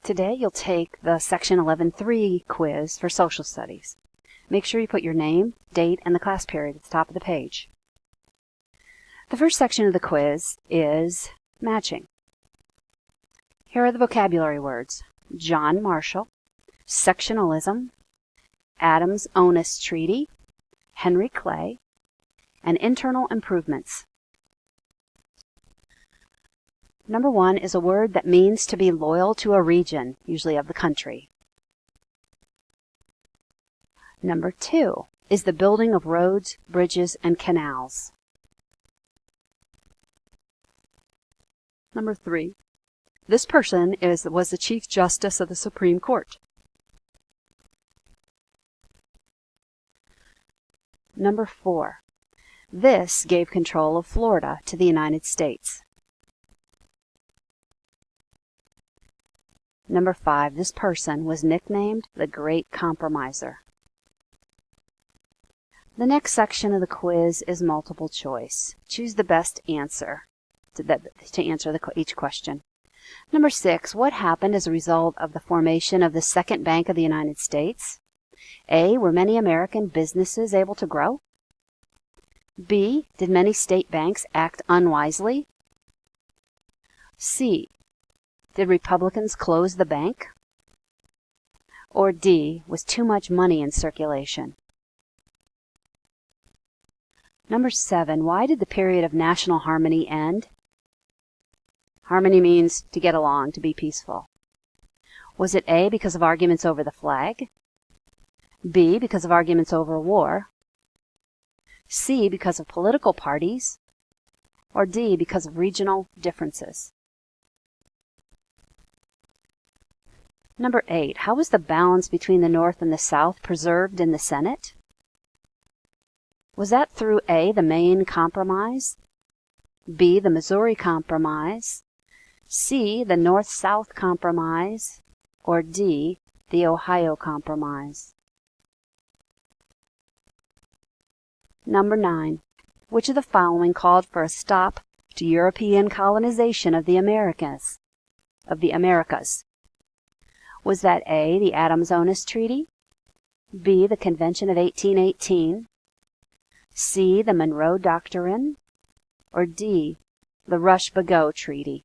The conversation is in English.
Today you'll take the Section 11.3 quiz for Social Studies. Make sure you put your name, date, and the class period at the top of the page. The first section of the quiz is matching. Here are the vocabulary words: John Marshall, sectionalism, Adams-Onis Treaty, Henry Clay, and internal improvements. Number 1 is a word that means to be loyal to a region, usually of the country. Number 2 is the building of roads, bridges, and canals. Number 3, this person was the Chief Justice of the Supreme Court. Number 4, this gave control of Florida to the United States. Number 5, this person was nicknamed the Great Compromiser. The next section of the quiz is multiple choice. Choose the best answer to answer each question. Number 6, what happened as a result of the formation of the Second Bank of the United States? A, were many American businesses able to grow? B, did many state banks act unwisely? C, did Republicans close the bank? Or D, was too much money in circulation? Number 7, why did the period of national harmony end? Harmony means to get along, to be peaceful. Was it A, because of arguments over the flag? B, because of arguments over war? C, because of political parties? Or D, because of regional differences? Number 8, how was the balance between the North and the South preserved in the Senate? Was that through A, the Maine Compromise, B, the Missouri Compromise, C, the North-South Compromise, or D, the Ohio Compromise? Number 9, which of the following called for a stop to European colonization of the Americas? Was that A, the Adams-Onis Treaty, B, the Convention of 1818, C, the Monroe Doctrine, or D, the Rush-Bagot Treaty?